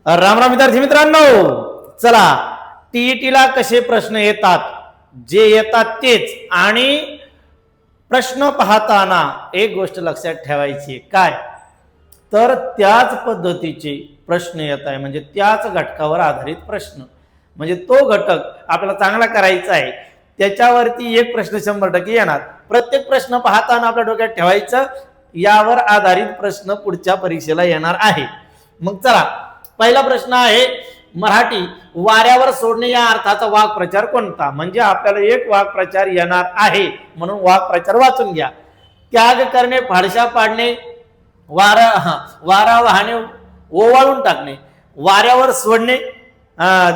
राम राम विद्यार्थी मित्रांनो, चला टीईटीला कसे प्रश्न येतात, जे येतात तेच. आणि प्रश्न पाहताना एक गोष्ट लक्षात ठेवायची, काय तर त्याच पद्धतीचे प्रश्न येत आहे, म्हणजे त्याच घटकावर आधारित प्रश्न, म्हणजे तो घटक आपल्याला चांगला करायचा आहे त्याच्यावरती एक प्रश्न 100% येणार. प्रत्येक प्रश्न पाहताना आपल्या डोक्यात ठेवायचं यावर आधारित प्रश्न पुढच्या परीक्षेला येणार आहे. मग चला, पहिला प्रश्न आहे मराठी, वाऱ्यावर सोडणे या अर्थाचा वाक्प्रचार कोणता. म्हणजे आपल्याला एक वाक्प्रचार येणार आहे म्हणून वाक्प्रचार वाचून घ्या. त्याग करणे, फाडशा पाडणे, वारा वाहणे, ओवाळून टाकणे, वाऱ्यावर सोडणे,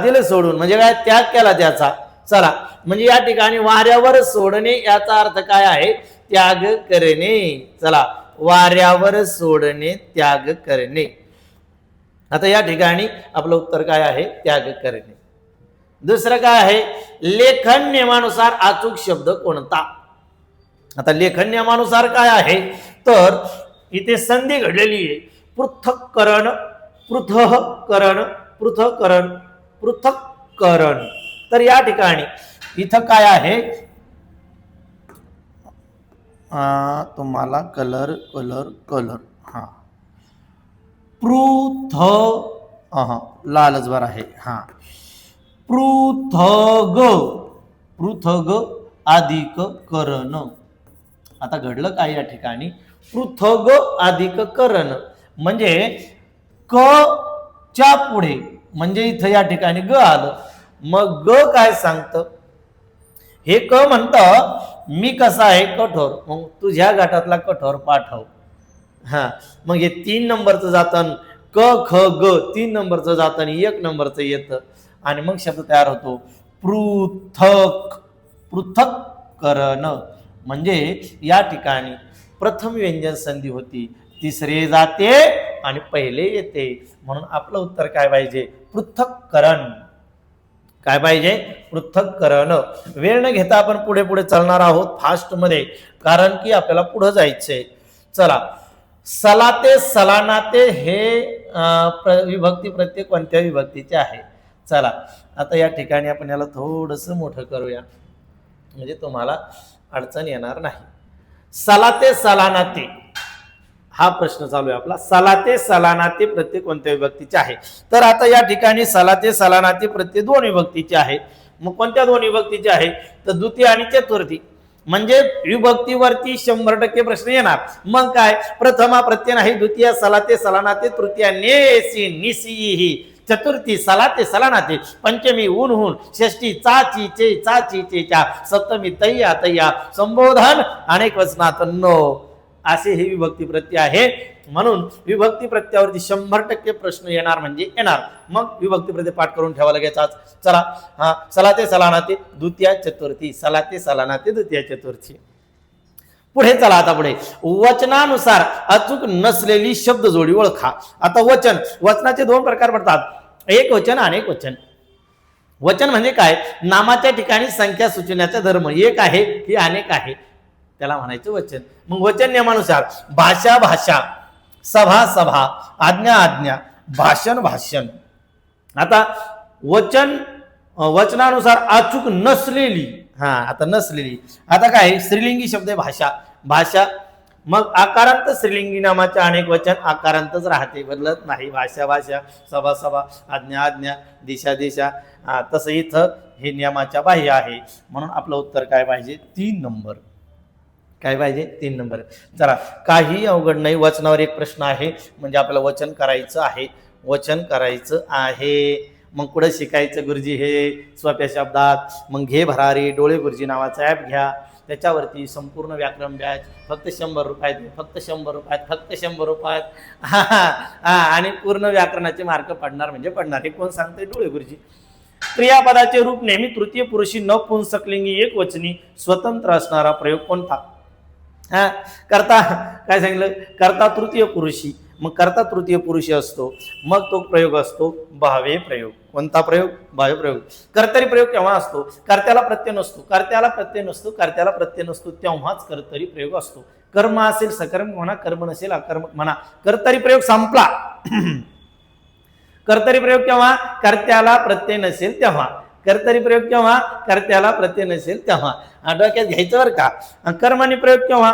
दिले सोडून म्हणजे काय, त्याग केला त्याचा. चला, म्हणजे या ठिकाणी वाऱ्यावर सोडणे याचा अर्थ काय आहे, त्याग करणे. चला, वाऱ्यावर सोडणे, त्याग करणे. आता या ठिकाणी आपलं उत्तर काय आहे, त्याग करणे. दुसरं काय आहे, लेखन नियमानुसार अचूक शब्द कोणता. आता लेखन नियमानुसार काय आहे, तर इथे संधी घडलेली आहे, पृथक्करण, पृथक्करण, पृथक्करण, पृथक्करण. तर या ठिकाणी इथं काय आहे, तुम्हाला कलर कलर कलर हा लालच बार आहे. हा, पृथग, पृथग अधिक करण. आता घडलं काय या ठिकाणी, पृथग अधिक करण म्हणजे क च्या पुढे, म्हणजे इथं या ठिकाणी ग आलं. मग ग काय सांगतं, हे क म्हणतं मी कसा आहे, कठोर, मग तुझ्या गटातला कठोर पाठव. हा, मग हे 3 नंबरचं जातं, क ख ग 3 नंबरचं जातं आणि 1 नंबरचं येतं, आणि मग शब्द तयार होतो पृथक, पृथक्करण. म्हणजे या ठिकाणी प्रथम व्यंजन संधी होती, तिसरे जाते आणि पहिले येते, म्हणून आपलं उत्तर काय पाहिजे, पृथक्करण. काय पाहिजे, पृथक्करण. वेळ न घेता आपण पुढे पुढे चालणार आहोत फास्ट मध्ये, कारण की आपल्याला पुढे जायचंय. चला, सलाते सलानाते हे विभक्ती प्रत्येक कोणत्या विभक्तीचे आहे. चला, आता या ठिकाणी आपण याला थोडंसं मोठं करूया, म्हणजे तुम्हाला अडचण येणार नाही. सलाते सलानाते हा प्रश्न चालू आहे आपला. सलाते सलानाते प्रत्येक कोणत्या विभक्तीचे आहे. तर आता या ठिकाणी सलाते सलानाते प्रत्येक 2 विभक्तीचे आहे. मग कोणत्या 2 विभक्तीचे आहे, तर द्वितीय आणि चतुर्थी. म्हणजे विभक्तीवरती 100% प्रश्न येणार. मग काय, प्रथमा प्रत्यय नाही, द्वितीय सलाते सलानाते, तृतीय नेसी निसी, चतुर्थी सलाते सलानाते, पंचमी ऊन, षष्ठी चाची चे चाची चे, सप्तमी तय्या तय्या, संबोधन अनेक वचनात नो, असे हे विभक्ती प्रत्यय आहे. म्हणून विभक्ती प्रत्ययावरती 100% प्रश्न येणार म्हणजे येणार. मग विभक्ती प्रत्यय पाठ करून ठेवा लगेच आज. चला, हा, सलाते सलानाते द्वितीय चतुर्थी, सलाते सलानाते द्वितीय चतुर्थी. पुढे चला, आता पुढे वचनानुसार अचूक नसलेली शब्द जोडी ओळखा. आता वचन, वचनाचे 2 प्रकार पडतात, एक वचन आणि एक वचन. वचन म्हणजे काय, नामाच्या ठिकाणी संख्या सुचवण्याचा धर्म, एक आहे की अनेक आहे, त्याला म्हणायचं वचन. मग वचन नियमानुसार भाषा भाषा, सभा सभा, आज्ञा आज्ञा, भाषण भाषण. आता वचन, वचनानुसार अचूक नसलेली, हा आता नसलेली, आता काय, स्त्रीलिंगी शब्द आहे भाषा, भाषा. मग आकारांत स्त्रीलिंगी नामाचे अनेक वचन आकारांतच राहते, बदलत नाही. भाषा भाषा, सभा सभा, आज्ञा आज्ञा, दिशा दिशा. तसं इथं हे नियमाच्या बाह्य आहे, म्हणून आपलं उत्तर काय पाहिजे, 3 नंबर. काय पाहिजे, 3 नंबर. चला, काही अवघड नाही. वचनावर एक प्रश्न आहे, म्हणजे आपल्याला वचन करायचं आहे, वचन करायचं आहे. मग पुढे शिकायचं गुरुजी हे सोप्या शब्दात. मग घे भरारी डोळे गुरुजी नावाचा ॲप घ्या, त्याच्यावरती संपूर्ण व्याकरण बॅच फक्त 100 रुपयात, फक्त 100 रुपयात, फक्त 100 रुपयात. आणि पूर्ण व्याकरणाचे मार्क पडणार म्हणजे पडणार. हे कोण सांगते, डोळे गुरुजी. क्रियापदाचे रूप नेहमी तृतीय पुरुषी नपुंसकलिंगी एक वचनी स्वतंत्र असणारा प्रयोग कोणता. करता काय सांगितलं, करता तृतीय पुरुषी. मग करता तृतीय पुरुषी असतो, मग तो प्रयोग असतो भावे प्रयोग. कोणता प्रयोग, भावे प्रयोग. कर्तरी प्रयोग केव्हा असतो, कर्त्याला प्रत्यय नसतो, कर्त्याला प्रत्यय नसतो, कर्त्याला प्रत्यय नसतो तेव्हाच कर्तरी प्रयोग असतो. कर्म असेल सकर्म म्हणा, कर्म नसेल अकर्मक म्हणा, कर्तरी प्रयोग संपला. कर्तरी प्रयोग केव्हा? कर्त्याला प्रत्यय नसेल तेव्हा. कर्तरी प्रयोग केव्हा? कर्त्याला प्रत्यय नसेल तेव्हा. डोक्यात घ्यायचं बरं का. कर्मणी प्रयोग केव्हा?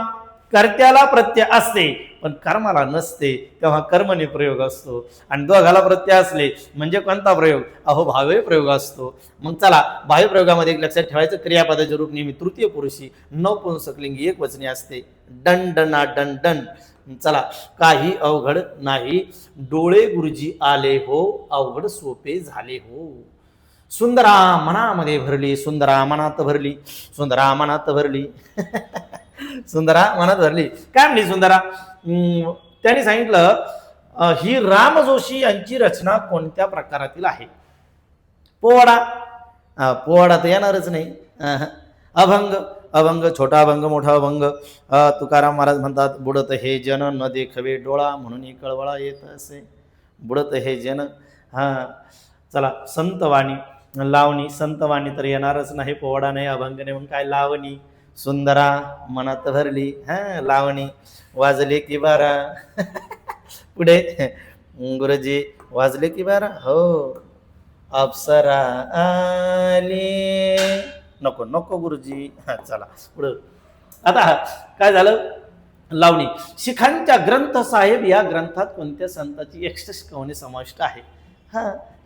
कर्त्याला प्रत्यय असते पण कर्माला नसते तेव्हा कर्मणी प्रयोग असतो. आणि दोघाला प्रत्यय असले म्हणजे कोणता प्रयोग? अहो भाव्य प्रयोग असतो. मग चला, भाव्य प्रयोगामध्ये एक लक्षात ठेवायचं, क्रियापदाचे रूप नेहमी तृतीय पुरुषी नपुंसकलिंगी एकवचनी असते. डन डना डन डन. चला, काही अवघड नाही, डोळे गुरुजी आले हो, अवघड सोपे झाले हो. सुंदरा मनामध्ये भरली, सुंदरा मनात भरली, सुंदरा मनात भरली. सुंदरा मनात भरली. काय म्हणली सुंदरा? त्यांनी सांगितलं ही राम जोशी यांची रचना कोणत्या प्रकारातील आहे? पोवाडा. पोवाडा तर येणारच नाही. अभंग. अभंग, छोटा अभंग, मोठा अभंग. तुकाराम महाराज म्हणतात, बुडत हे जन न देखवे डोळा, म्हणून कळवळा येत असे. बुडत हे जन. चला, संतवाणी. लावणी. संतवाणी तर येणारच नाही, पोवाडा नाही, अभंग नाही, मग काय लावणी. सुंदरा मनात भरली. लावणी. वाजले की बारा. पुढे गुरुजी वाजले की बारा, हो अप्सरा आली. नको नको गुरुजी. चला पुढं. आता काय झालं? लावणी. शिखांच्या ग्रंथ साहेब या ग्रंथात कोणत्या संतांची 61 कवने समाविष्ट आहे?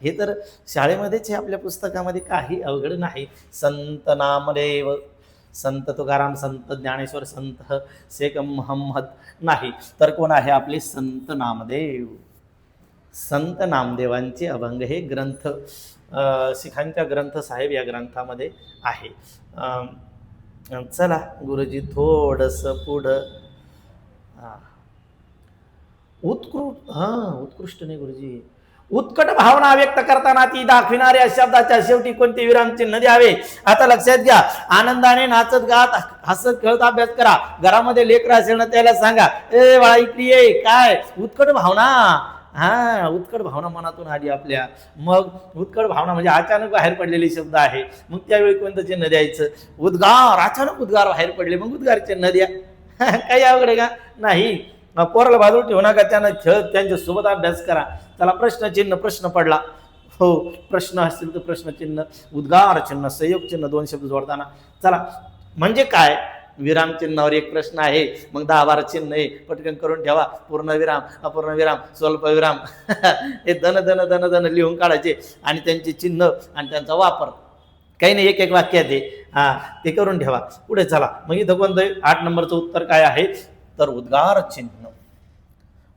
हे तर शाळेमध्येच आहे, आपल्या पुस्तकामध्ये काही अवघड नाही. संत नामदेव, संत तुकाराम, संत ज्ञानेश्वर, संत शेख महम्मद नाही, तर कोण आहे? आपले संत नामदेव. संत नामदेवांचे अभंग हे ग्रंथ शिखांच्या ग्रंथ साहेब या ग्रंथामध्ये आहे. चला गुरुजी थोडस पुढं. उत्कृष्ट नाही गुरुजी. उत्कट भावना व्यक्त करताना ती दाखविणाऱ्या शब्दाच्या शेवटी कोणते विरामचिन्ह द्यावे? आता लक्षात घ्या. आनंदाने नाचत गात हसत खेळत अभ्यास करा. घरामध्ये लेकरं असेल ना त्याला सांगा, ए बाळा इकडे ये. काय? उत्कट भावना. उत्कट भावना मनातून आली आपल्या. मग उत्कट भावना म्हणजे अचानक बाहेर पडलेले शब्द आहे, मग त्यावेळी कोणतं चिन्ह द्यायचं? उद्गार. अचानक उद्गार बाहेर पडले, मग उद्गार चिन्ह द्या. काही अवघड आहे का? नाही. पोराला बाजूला ठेवू नका, त्यांना खेळत त्यांच्या सोबत अभ्यास करा. त्याला प्रश्नचिन्ह, प्रश्न पडला, हो प्रश्न असतील तर प्रश्नचिन्ह, उद्गार चिन्ह, संयोग चिन्ह, दोन शब्द जोडताना. चला, म्हणजे काय? विराम चिन्हावर एक प्रश्न आहे, मग 10-12 चिन्ह आहे, पटकन करून ठेवा. पूर्णविराम, अपूर्णविराम, स्वल्पविराम. हे धन धन धन धन लिहून काढायचे आणि त्यांचे चिन्ह आणि त्यांचा वापर काही नाही, एक एक वाक्यात आहे. ते करून ठेवा. पुढे चला. मग इथं कोणतं 8 नंबरचं उत्तर काय आहे? तर उद्गार चिन्ह.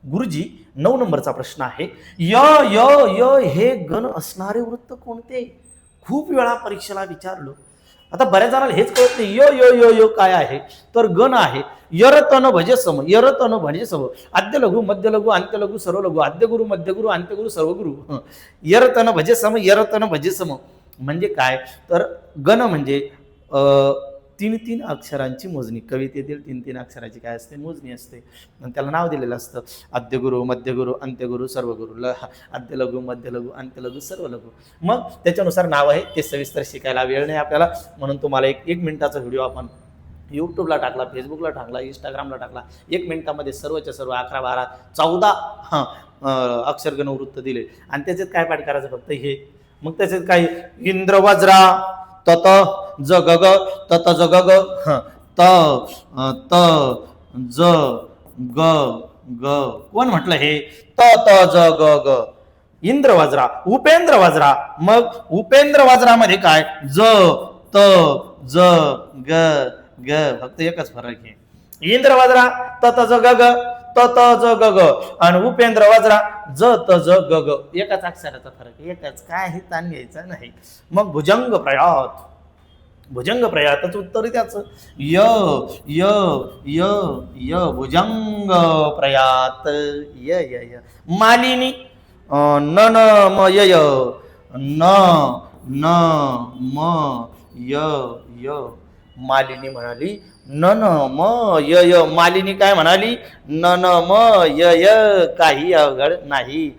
गुरुजी 9 नंबरचा प्रश्न आहे, य य य हे गण असणारे वृत्त कोणते? खूप वेळा परीक्षेला विचारलो. आता बऱ्याच जणांना हेच कळत नाही, य य य य काय आहे? तर गण आहे. यरतन भजे सम, यरतन भजे सम. आद्य लघु, मध्य लघु, अंत्य लघु, सर्व लघु. आद्य गुरु, मध्य गुरु, अंत्य गुरु, सर्व गुरु. यरतन भजे सम, यरतन भजे सम म्हणजे काय? तर गण म्हणजे 3-3 अक्षरांची मोजणी. कवितेतील 3-3 अक्षराची काय असते? मोजणी असते. त्याला नाव दिलेलं असतं. आद्यगुरु, मध्यगुरु, अंत्यगुरु, सर्वगुरु. आद्य लघु, मध्य लघु, अंत्य लघु, सर्व लघु. मग त्याच्यानुसार नाव आहे. ते सविस्तर शिकायला वेळ नाही आपल्याला, म्हणून तुम्हाला एक मिनिटाचा व्हिडिओ आपण यूट्यूबला टाकला, फेसबुकला टाकला, इंस्टाग्रामला टाकला. 1 मिनिटामध्ये सर्वच्या सर्व 11, 12, 14 अक्षरगण वृत्त दिले आणि त्याच्यात काय पाठ करायचं? फक्त हे. मग त्याच्यात काय? इंद्र वज्रा तत जग ग, तत जग ग, त त ज ग ग. कोण म्हटलं हे? त त ज ग ग. इंद्र वज्रा, उपेंद्र वज्रा. मग उपेंद्र वज्रामध्ये काय? ज त ज ग ग. फक्त एकच फरक आहे. इंद्र वज्रा त त ज ग ग, त त ज ग ग, आणि उपेंद्र वज्रा ज त ज ग ग. एकाच अक्षराचा फरक, एकच. काय ताण घ्यायचा नाही. मग भुजंग प्रयात. भुजंग प्रयातच उत्तर त्याचं. य य य य भुजंग प्रयात. य य य. मालिनी. न न म य य. न न म य य. मालिनी म्हणाली न न म य य. मालिनी काय म्हणाली? न न म य य. काही अवघड नाही.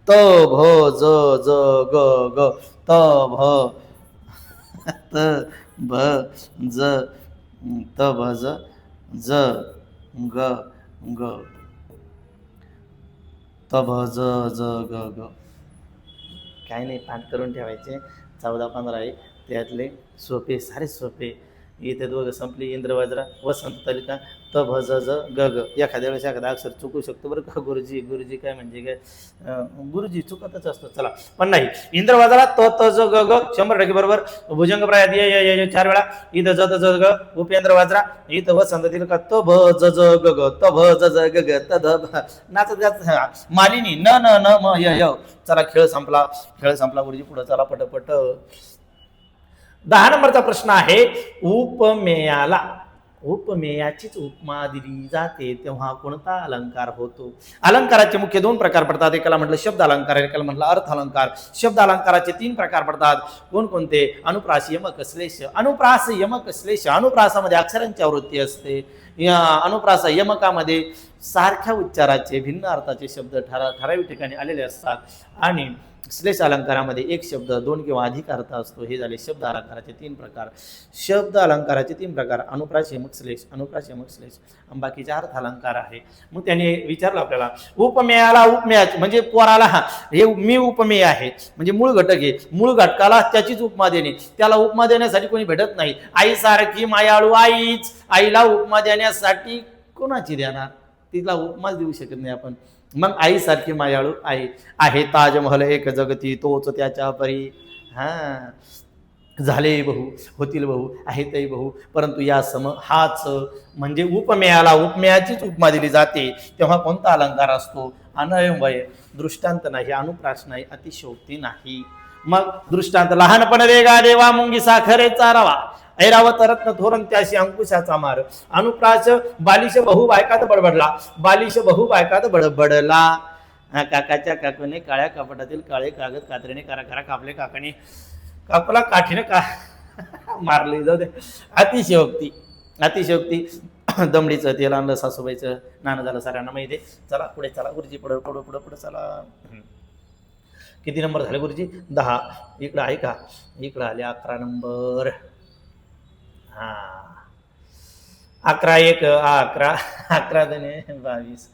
त भ ज ज ग ग. त भ त भ ज त भ ज ज ग ग. त भ ज ज ग ग. काय नाही, पाठ करून ठेवायचे 14-15 आहे, त्यातले सोपे सारे सोपे. इथे दोघं संपली, इंद्र वज्रा वसंत तालिका त भ ज ज ग ग. एखाद्या वेळेस एखादा अक्षर चुकू शकतो बरं का. गुरुजी गुरुजी काय म्हणजे काय, गुरुजी चुकतच असतो. चला, पण नाही, इंद्र वज्रा त त ज ग ग 100% बरोबर. भुजंग प्रायात ये 4 वेळा. इथं ज ज ग. उपेंद्र वज्रा. इथं वसंत तालिका त भ ज ज ग ग. त भ ज ज ग ग. त ध नाचत गात मालिनी न न न म य य. चला, खेळ संपला. गुरुजी पुढे चला पटपट. 10 नंबरचा प्रश्न आहे, उपमेयाचीच उपमा दिली जाते तेव्हा कोणता अलंकार होतो? अलंकाराचे मुख्य 2 प्रकार पडतात. एकाला म्हटलं शब्द अलंकार, एकाला म्हटलं अर्थ अलंकार. शब्द अलंकाराचे 3 प्रकार पडतात. कोणकोणते? अनुप्रास, यमक, श्लेष. अनुप्रास, यमक, श्लेष. अनुप्रासामध्ये अक्षरांची आवृत्ती असते. या अनुप्रास यमकामध्ये सारख्या उच्चाराचे भिन्न अर्थाचे शब्द ठराविक ठिकाणी आलेले असतात. आणि श्लेष अलंकारामध्ये एक शब्द 2 किंवा अधिक अर्थ असतो. हे झाले शब्द अलंकाराचे 3 प्रकार. शब्द अलंकाराचे 3 प्रकार, अनुप्रास, यमक, श्लेष. अनुप्रास, यमक, श्लेष. बाकीचे अर्थ अलंकार आहे. मग त्याने विचारलं आपल्याला, उपमेयाला उपमेय म्हणजे पोराला हे मी उपमेय आहे म्हणजे मूळ घटक आहे. मूळ घटकाला त्याचीच उपमा देणे. त्याला उपमा देण्यासाठी कोणी भेटत नाही. आईसारखी मायाळू आईच. आईला उपमा देण्यासाठी कोणाची देणार? तिला उपमाच देऊ शकत नाही आपण. मग आईसारखी मायाळू आई आहे. ताजमहल एक जगती तोच त्याच्या परी. झाले बहु, होतील बहु, आहेतही बहु, परंतु या सम हाच. म्हणजे उपमेयाला उपमेयाचीच उपमा दिली जाते तेव्हा कोणता अलंकार असतो? अनवय. दृष्टांत नाही, अनुप्रास नाही, अतिशयोक्ती नाही. मग दृष्टांत, लहानपण वेगा देवा मुंगी साखरे चारावा, ऐरावत रत्न थोरन त्याशी अंकुशाचा मार. अनुप्रास, बालिश बहु बायकात बडबडला. बालिश बहु बायकात बडबडला. काकाच्या काकूने काळ्या कपाटातील काळे कागद कात्रीने करा कापले. काकाने काकूला काठीने मारले. जाऊ दे. अतिशयोक्ती. दमडीचं तेल आणलं सासूबाईचं, नाणं झालं साऱ्यांना माहिती. चला पुढे चला गुरुजी, पुढे चला. किती नंबर झाले गुरुजी? 10. इकडं आहे का? इकडं आले 11 नंबर. 11 1 11 11 2 22.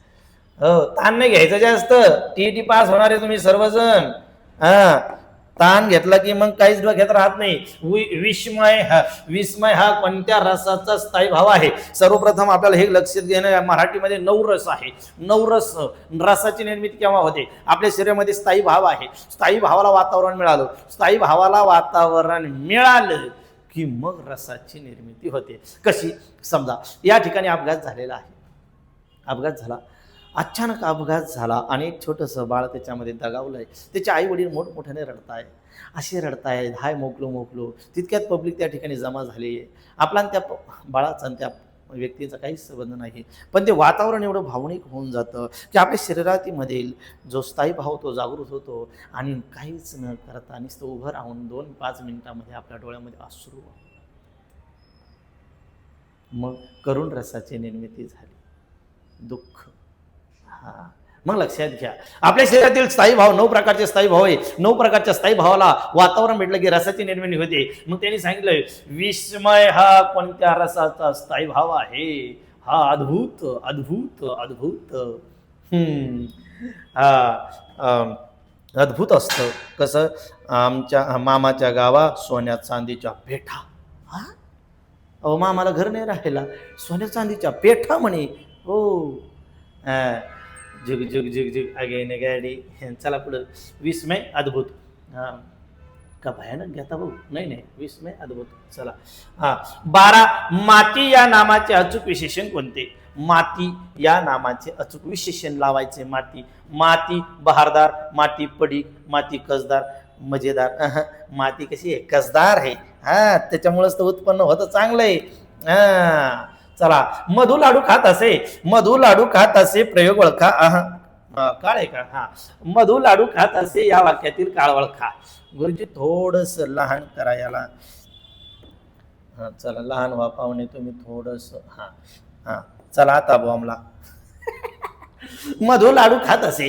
हो, ताण नाही घ्यायचं जास्त. टीईटी पास होणार आहे तुम्ही सर्वजण. ताण घेतला की मग काहीच डोक्यात राहत नाही. विस्मय हा कोणत्या रसाचा स्थायी भाव आहे? सर्वप्रथम आपल्याला हे लक्षात घेणं, मराठीमध्ये 9 रस आहे. 9 रसाची निर्मिती केव्हा होते? आपल्या शरीरामध्ये स्थायी भाव आहे. स्थायी भावाला वातावरण मिळालं की मग रसाची निर्मिती होते. कशी? समजा या ठिकाणी अपघात झालेला आहे. अचानक अपघात झाला आणि एक छोटंसं बाळ त्याच्यामध्ये दगावलंय. त्याचे आई वडील मोठमोठ्याने रडतायत. हाय मोकलो. तितक्यात पब्लिक त्या ठिकाणी जमा झाली आहे. आपला त्या बाळाचा आणि त्या व्यक्तीचा काहीच संबंध नाही, पण ते वातावरण एवढं भावनिक होऊन जातं की आपल्या शरीरामधील जो स्थायी भाव तो जागृत होतो आणि काहीच न करता नुसतं उभं राहून 2-5 मिनिटांमध्ये आपल्या डोळ्यामध्ये अश्रू. मग करुण रसाची निर्मिती झाली. दुःख. मग लक्षात घ्या, आपल्या शरीरातील स्थायी भाव 9 प्रकारचे स्थायी भाव आहे. 9 प्रकारच्या स्थायी भावाला वातावरण भेटलं की रसाची निर्मिती होते. मग त्यांनी सांगितलंय, विस्मय हा कोणत्या रसाचा स्थायी भाव आहे? हा अद्भुत. अद्भुत असतं. कसं? आमच्या मामाच्या गावा सोन्या चांदीच्या पेठा. मामाला घर नाही राहिला, सोन्या चांदीच्या पेठा म्हणे. हो. जुग जुग जुग जुग अगेन गाडी. चला पुढं. विस्मय अद्भुत. का भयानक घेता भाऊ? नाही, विस्मय अद्भुत. चला. 12 माती या नामाचे अचूक विशेषण कोणते? माती या नामाचे अचूक विशेषण लावायचे. माती बहारदार, माती पडीक, माती कसदार. मजेदार. माती कशी आहे? कसदार आहे. त्याच्यामुळेच तर उत्पन्न होतं चांगलं आहे. चला. मधु लाडू खात असे प्रयोग ओळखा. काळ आहे का? मधु लाडू खात असे या वाक्यातील काळ ओळखा. गुरुजी थोडस लहान करा याला. चला, लहान व्हा पाहुणे तुम्ही थोडस. चला आता बॉम्बला. मधु लाडू खात असे.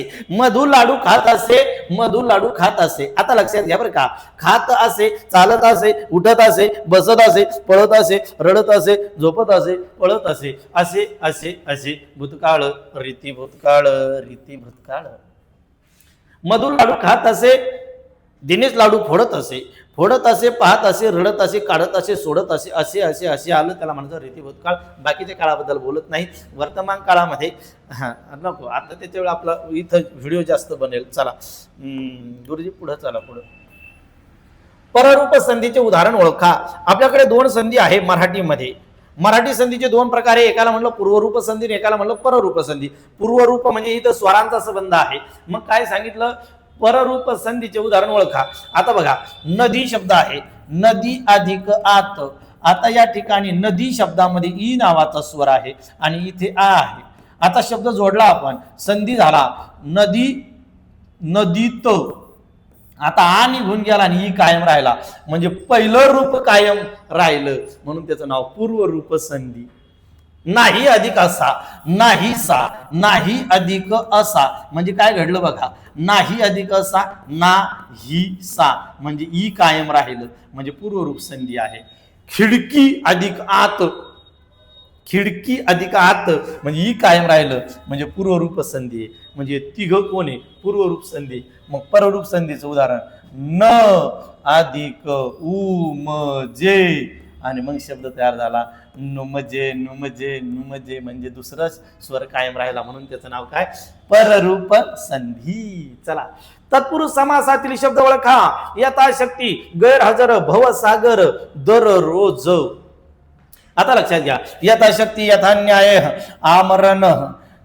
आता लक्षात घ्या बरं का. खात असे, चालत असे, उठत असे, बसत असे, पळत असे, रडत असे, झोपत असे, पळत असे, असे भूतकाळ, रीती भूतकाळ. मधु लाडू खात असे दिनेश लाडू फोडत असे पाहत असे रडत असे काढत असे सोडत असे असे असे असे आलं त्याला म्हणायचं रीती भूतकाळ. बाकीच्या काळाबद्दल बोलत नाही. वर्तमान काळामध्ये नको आता त्याच्या वेळी आपला इथं व्हिडिओ जास्त बनेल. चला गुरुजी पुढं चला पुढं. पररूप संधीचे उदाहरण ओळखा. आपल्याकडे 2 संधी आहे मराठीमध्ये. मराठी संधीचे 2 प्रकार आहे. एकाला म्हणलं पूर्वरूप संधी आणि एकाला म्हणलं पररूप संधी. पूर्वरूप म्हणजे इथं स्वरांचा संबंध आहे. मग काय सांगितलं, पररूप संधीचे उदाहरण ओळखा. आता बघा नदी शब्द आहे, नदी अधिक आत. आता या ठिकाणी नदी शब्दामध्ये ई नावाचा स्वर आहे आणि इथे आ आहे. आता शब्द जोडला आपण, संधी झाला नदी नदीत. आता आ निघून गेला आणि ई कायम राहिला म्हणजे पहिलं रूप कायम राहिलं म्हणून त्याचं नाव पूर्वरूप संधी. नाही अधिक असा, नाही सा, नाही अधिक असा म्हणजे काय घडलं बघा, नाही अधिक असा नाही सा म्हणजे ई कायम राहिलं म्हणजे पूर्वरूप संधी आहे. खिडकी अधिक आत, खिडकी अधिक आत म्हणजे ई कायम राहिलं म्हणजे पूर्वरूप संधी आहे. म्हणजे तिघ कोण आहे, पूर्वरूप संधी. मग पररूप संधीचं उदाहरण न अधिक उ म जे आणि मग शब्द तयार झाला नुमजे नुमजे नुमजे म्हणजे दुसरा स्वर कायम राहिला म्हणून त्याचं नाव काय, पररूप संधी. चला तत्पुरुष समासातील शब्द ओळखा. यथाशक्ती, गैरहजर, भवसागर, दररोज. आता लक्षात घ्या, यथाशक्ती, यथान्याय, आमरण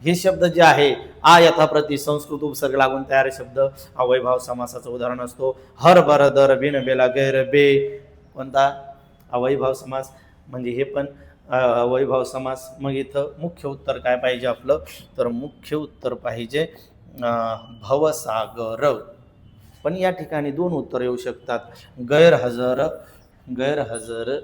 हे शब्द जे आहे आ यथाप्रती संस्कृत उपसर्ग लागून तयार शब्द अवयभाव समासाचं उदाहरण असतो. हर बर दर बिन बेला गैर बे कोणता अवयभाव समास म्हणजे हे पण अवयभाव समास. मग इथं मुख्य उत्तर काय पाहिजे आपलं, तर मुख्य उत्तर पाहिजे भवसागर. पण या ठिकाणी 2 उत्तर येऊ शकतात, गैरहजर गैरहजर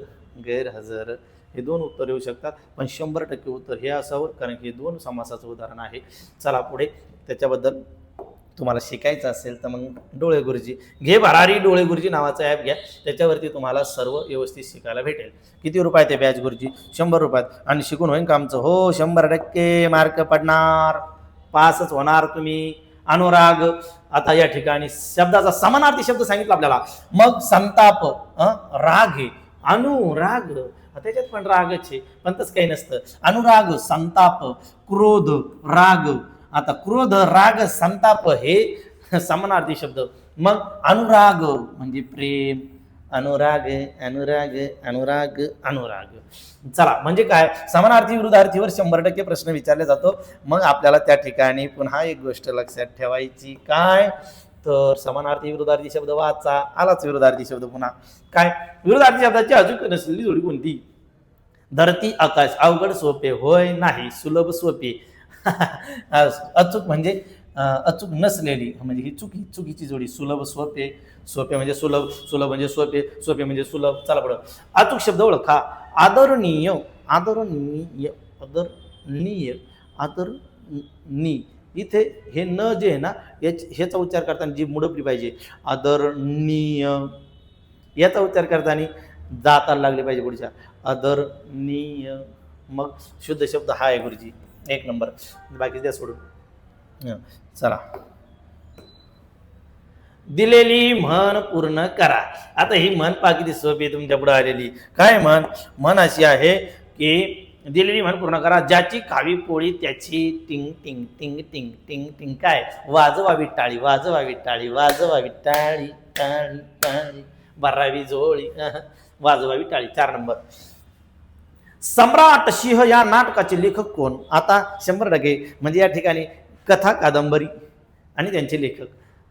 गैरहजर हे 2 उत्तर येऊ शकतात. पण 100% उत्तर हे असावं कारण की 2 समासाचं उदाहरण आहे. चला पुढे त्याच्याबद्दल तुम्हाला शिकायचं असेल तर मग डोळे गुरुजी घे भरारी. डोळे गुरुजी नावाचा ॲप घ्या, त्याच्यावरती तुम्हाला सर्व व्यवस्थित शिकायला भेटेल. किती रुपयात आहे बॅच गुरुजी, 100 रुपयात. आणि शिकून होईन का आमचं, हो 100% मार्क पडणार, पासच होणार तुम्ही. अनुराग, आता या ठिकाणी शब्दाचा समानार्थी शब्द सांगितला आपल्याला. मग संताप राग आहे, अनुराग त्याच्यात पण रागच आहे पण तसं काही नसतं. अनुराग, संताप, क्रोध, राग. आता क्रोध, राग, संताप हे समानार्थी शब्द. मग अनुराग म्हणजे प्रेम, अनुराग अनुराग अनुराग अनुराग. चला म्हणजे काय, समानार्थी विरुद्धार्थीवर 100% प्रश्न विचारला जातो. मग आपल्याला त्या ठिकाणी पुन्हा एक गोष्ट लक्षात ठेवायची, काय तर समानार्थी विरुद्धार्थी शब्द वाचा. आलाच विरुद्धार्थी शब्द पुन्हा काय, विरुद्धार्थी शब्दाची अचूक नसलेली जोडी कोणती, धरती आकाश. अवघड सोपे, होय नाही, सुलभ सोपे. अचूक म्हणजे अचूक नसलेली म्हणजे ही चुकीची जोडी. सुलभ सोपे, सोपे म्हणजे सुलभ, सुलभ म्हणजे सोपे, सोपे म्हणजे सुलभ. चला पुढं. अचूक शब्द ओळखा. आदरणीय, आदरणीय, आदरणीय, आदरणी. इथे हे न जे आहे ना ह्याचा उच्चार करताना जी मुडपली पाहिजे, आदरणीय. याचा उच्चार करताना जाताला लागले पाहिजे पुढच्या, आदरणीय. मग शुद्ध शब्द हा आहे गुरुजी, 1 नंबर. बाकी द्या सोडून. चला दिलेली म्हण पूर्ण करा. आता ही म्हण पहा किती सोपी आहे तुमच्या पुढे आलेली. काय म्हण, म्हण अशी आहे की दिलेली म्हण पूर्ण करा. ज्याची खावी पोळी त्याची टिंग टिंग टिंग टिंग टिंग टिंग. काय, वाजवावी टाळी, वाजवावी टाळी, वाजवावी टाळी, टाळी टाळी, भरावी जोळी, वाजवावी टाळी. 4 नंबर. सम्राट सिंह या नाटकाचे लेखक कोण. आता 100% म्हणजे या ठिकाणी कथा, कादंबरी आणि त्यांचे लेखक,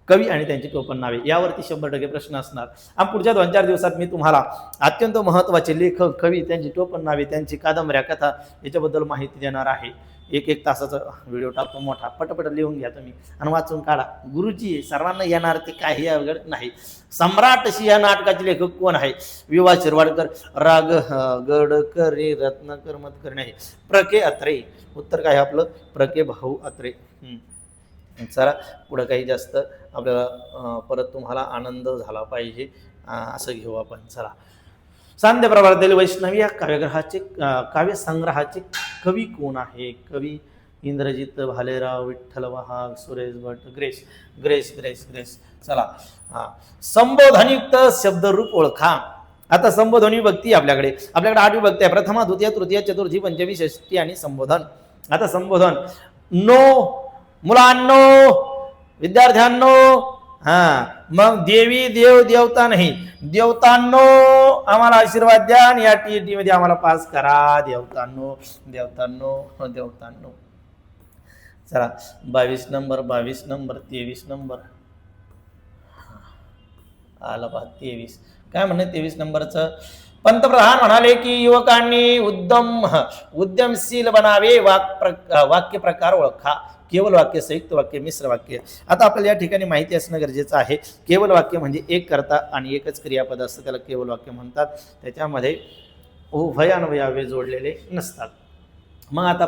कवी आणि त्यांची टोपण नावे यावरती 100% प्रश्न असणार. आणि पुढच्या 2-4 दिवसात मी तुम्हाला अत्यंत महत्त्वाचे लेखक, कवी, त्यांची टोपण नावे, त्यांची कादंबऱ्या, कथा याच्याबद्दल माहिती देणार आहे. 1-1 तासाचा व्हिडिओ टाकतो मोठा. पटपट लिहून घ्या तुम्ही आणि वाचून काढा. गुरुजी सर्वांना येणार ते काही अवघड नाही. सम्राट सिंह नाटकाचे लेखक कोण आहे. विवा शिरवाडकर, राग गडकरी, रत्नाकर मतकर नाही, प्रके अत्रे. उत्तर काय आपलं, प्रके भाऊ अत्रे. चला पुढं काही जास्त आपल्याला परत तुम्हाला आनंद झाला पाहिजे असं घेऊ आपण. चला, सांध्य प्रभातातील वैष्णवी या काव्यग्रहाचे काव्यसंग्रहाचे कवी कोण आहे. कवी इंद्रजित भालेराव, विठ्ठल वाहक, Suresh Bhat, grace grace grace grace. चला संबोधनयुक्त शब्दरूप ओळखा. आता संबोधन विभक्ती आपल्याकडे 8 विभक्ती आहे. प्रथमा, द्वितीय, तृतीय, चतुर्थी, पंचमी, षष्ठी आणि संबोधन. आता संबोधन नो, मुलांनो, विद्यार्थ्यांनो. मग देवी, देव, देवता नाही, देवतांनो आम्हाला आशीर्वाद द्या आणि या टीईटी मध्ये आम्हाला पास करा. देवतांनो देवतांनो देवतांनो. चला 22 नंबर 23 नंबर आला पहा 23. काय म्हणे 23 नंबरचं? पंतप्रधान म्हणाले की युवकांनी उद्यमशील बनावे. वाक्य प्रकार ओळखा. केवळ वाक्य, संयुक्त वाक्य, मिश्र वाक्य. आता आपल्याला या ठिकाणी माहिती असणं गरजेचं आहे. केवळ वाक्य म्हणजे एक कर्ता आणि एकच क्रियापद असतं, त्याला केवळ वाक्य म्हणतात. त्याच्यामध्ये उभयान्वयावे जोडलेले नसतात. मग आता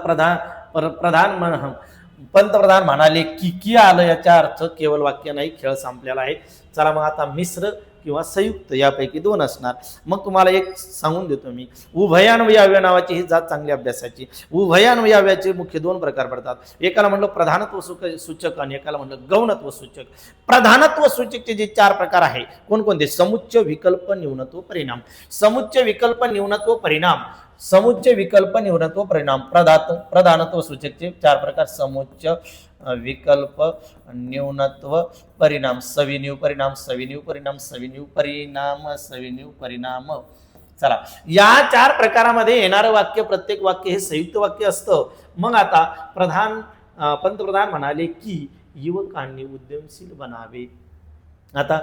पंतप्रधान म्हणाले की आलं, याचा अर्थ केवळ वाक्य नाही, खेळ संपलेला आहे. चला मग आता मिश्र किंवा संयुक्त यापैकी 2 असणार. मग तुम्हाला एक सांगून देतो मी. उभयान्वयाव्य नावाची ही जात चांगली अभ्यासाची. उभयान्वयाव्याचे मुख्य 2 प्रकार पडतात. एकाला म्हणलं प्रधानत्व सूचक आणि एकाला म्हणलं गौणत्व सूचक. प्रधानत्व सूचकचे जे 4 प्रकार आहे कोणकोणते? समुच्चय, विकल्प, न्यूनत्व, परिणाम. समुच्चय, विकल्प, न्यूनत्व, परिणाम. समुच्चय, विकल्प, न्यूनत्व, परिणाम. प्रधानत्व सूचकचे 4 प्रकार: समुच्चय, विकल्प, न्यूनत्व, परिणाम. सविनीव परिणाम, सविनीव परिणाम, सविनीव परिणाम, सविनीव परिणाम. चला या 4 प्रकारामध्ये येणारं वाक्य, प्रत्येक वाक्य हे संयुक्त वाक्य असतं. मग आता पंतप्रधान म्हणाले की युवकांनी उद्यमशील बनावे. आता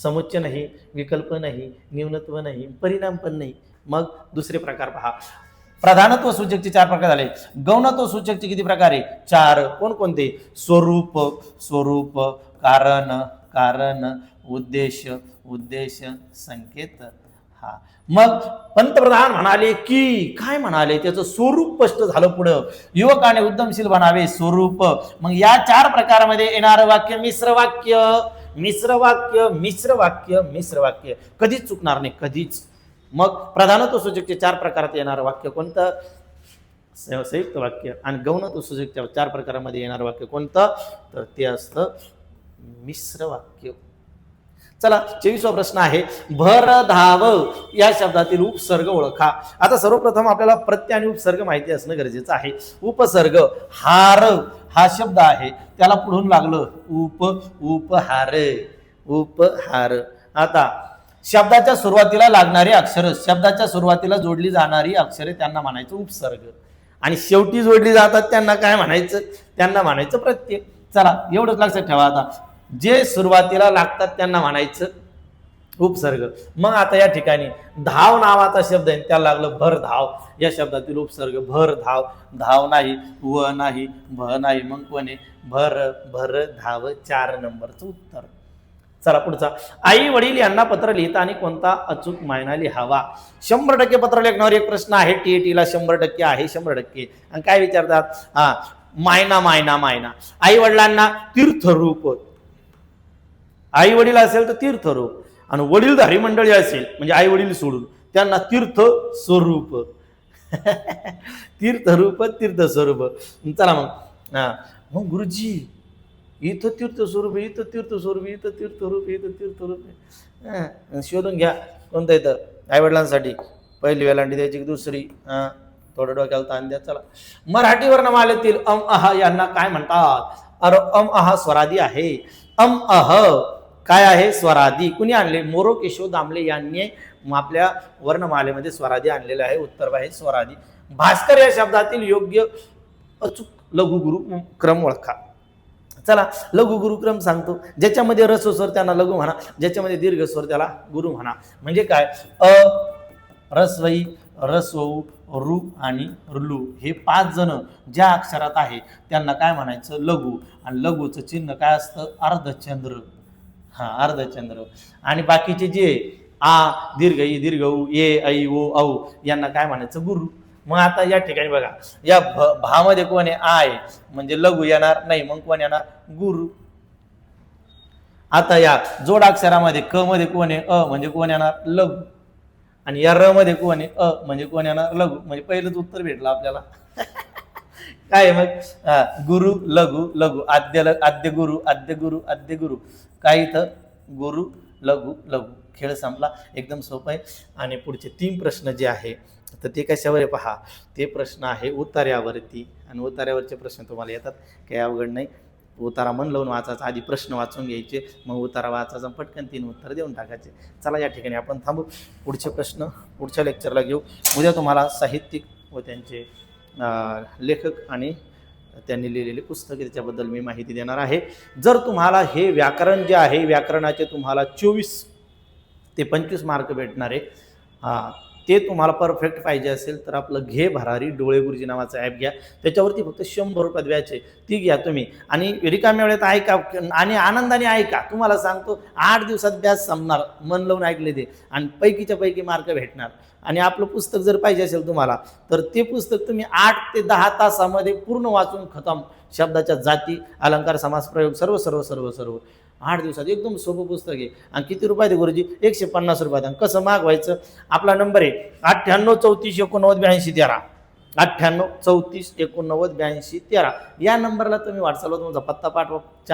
समुच्चय नाही, विकल्प नाही, न्यूनत्व नाही, परिणाम पण नाही. मग दुसरे प्रकार पहा. प्रधानत्व सूचकचे 4 प्रकार झाले. गौणत्व सूचकचे किती प्रकार आहे? 4. कोणकोणते? स्वरूप, कारण, उद्देश, संकेत. मग पंतप्रधान म्हणाले की काय म्हणाले? त्याचं स्वरूप स्पष्ट झालं. पुढं युवकाने उद्यमशील बनावे, स्वरूप. मग या 4 प्रकारामध्ये येणारं वाक्य मिश्र वाक्य. कधीच चुकणार नाही, कधीच. मग प्रधानत्व सूचकचे 4 प्रकारात येणारं वाक्य कोणतं? संयुक्त वाक्य. आणि गौणत्व सूचकच्या 4 प्रकारामध्ये येणारं वाक्य कोणतं? तर ते असतं मिश्र वाक्य. चला 24वा प्रश्न आहे. भर धाव या शब्दातील उपसर्ग ओळखा. आता सर्वप्रथम आपल्याला प्रत्यय आणि उपसर्ग माहिती असणं गरजेचं आहे. उपसर्ग हार हा शब्द आहे, त्याला पुढून लागलं उपहार. आता शब्दाच्या सुरुवातीला लागणारी अक्षर, शब्दाच्या सुरुवातीला जोडली जाणारी अक्षरे त्यांना म्हणायचं उपसर्ग. आणि शेवटी जोडली जातात त्यांना काय म्हणायचं? त्यांना म्हणायचं प्रत्यय. चला एवढंच लक्षात ठेवा. आता जे सुरुवातीला लागतात त्यांना म्हणायचं उपसर्ग. मग आता या ठिकाणी धाव नावाचा शब्द आहे, त्याला लागलं भर धाव. या शब्दातील उपसर्ग भर धाव. धाव नाही, व नाही, भ नाही, मग कोणी? भर धाव. 4 नंबरचं उत्तर. चला पुढचा. आई वडील यांना पत्र लिहिताना कोणता अचूक मायना लिहावा? 100% पत्र लेखनावर एक प्रश्न आहे. टीईटीला 100% आहे, 100%. आणि काय विचारतात? मायना. आई वडिलांना तीर्थरूप. आई वडील असेल तर तीर्थरूप, आणि वडीलधारी मंडळी असेल म्हणजे आई वडील सोडून त्यांना तीर्थ स्वरूप. तीर्थरूप, तीर्थस्वरूप. चला मग गुरुजी इथं तीर्थस्वरूप, इथं तीर्थस्वरूप, इथं तीर्थरूप, इथं तीर्थरूप. शोधून घ्या कोणतं येतं आई वडिलांसाठी. पहिली वेलांटी द्यायची की दुसरी? थोडं डोक्याला ताण द्या. चला मराठी वर्णमालेतील अह यांना काय म्हणतात? अह स्वरादी आहे. अह काय आहे? स्वरादी. कुणी आणले? मोरो केशव दामले यांनी आपल्या वर्णमालेमध्ये स्वरादी आणलेलं आहे. उत्तर आहे स्वरादी. भास्कर या शब्दातील योग्य अचूक लघुगुरु क्रम ओळखा. चला लघुगुरुक्रम सांगतो. ज्याच्यामध्ये रस्व स्वर त्यांना लघु म्हणा, ज्याच्यामध्ये दीर्घ स्वर त्याला गुरु म्हणा. म्हणजे काय? रस्वई, रस्वऊ, रु आणि रुलू हे 5 जण ज्या अक्षरात आहे त्यांना काय म्हणायचं? लघु. आणि लघुचं चिन्ह काय असतं? अर्धचंद्र. अर्धचंद्र. आणि बाकीचे जे आ, दीर्घ ई, दीर्घ उ, ए, ऐ, ओ, औ यांना काय म्हणायचं? गुरु. मग आता या ठिकाणी बघा, या भामध्ये कोण आहे? आ आहे म्हणजे लघु येणार नाही. मग कोण येणार? गुरु. आता या जोडाक्षरामध्ये क मध्ये कोण आहे? अ म्हणजे कोण येणार? लघु. आणि या र मध्ये कोण आहे? अ म्हणजे कोण येणार? लघु. म्हणजे पहिलंच उत्तर भेटलं आपल्याला. काय आहे मग? गुरु लघु लघु आद्य गुरु आद्य गुरु आद्य गुरु. काय इथं? गुरु लघु लघु. खेळ संपला. एकदम सोपं आहे. आणि पुढचे 3 प्रश्न जे आहे तर ते कशावर आहे पहा. ते प्रश्न आहे उतार्यावरती. आणि उतार्यावरचे प्रश्न तुम्हाला येतात, काही अवघड नाही. उतारा मन लावून वाचायचा, आधी प्रश्न वाचून घ्यायचे, मग उतारा वाचायचा, पटकन 3 उत्तर देऊन टाकायचे. चला या ठिकाणी आपण थांबू. पुढचे प्रश्न पुढच्या लेक्चरला घेऊ. उद्या तुम्हाला साहित्यिक व त्यांचे लेखक आणि त्यांनी लिहिलेले पुस्तके त्याच्याबद्दल मी माहिती देणार आहे. जर तुम्हाला हे व्याकरण जे आहे, व्याकरणाचे तुम्हाला 24 ते 25 मार्क भेटणार आहे. ते तुम्हाला परफेक्ट पाहिजे असेल तर आपलं घे भरारी डोळे गुरुजी नावाचं ॲप घ्या. त्याच्यावरती फक्त 100 रुपयात व्याज आहे, ती घ्या तुम्ही. आणि रिकाम्या वेळेत ऐका आणि आनंदाने ऐका. तुम्हाला सांगतो 8 दिवसात व्याज संपणार. मन लावून ऐकले ते आणि पैकीच्या पैकी मार्क भेटणार. आणि आपलं पुस्तक जर पाहिजे असेल तुम्हाला तर ते पुस्तक तुम्ही 8 ते 10 तासामध्ये पूर्ण वाचून खतम. शब्दाच्या जाती, अलंकार, समास, प्रयोग सर्व सर्व सर्व सर्व 8 दिवसात. एकदम सोपं पुस्तक आहे. आणि किती रुपयात आहे गुरुजी? 150 रुपयात. आणि कसं मागवायचं? आपला नंबर आहे 98 34 89 82 13. 98 34 89 82 13. या नंबरला तुम्ही व्हॉट्सअपला तुमचा पत्ता पाठवा.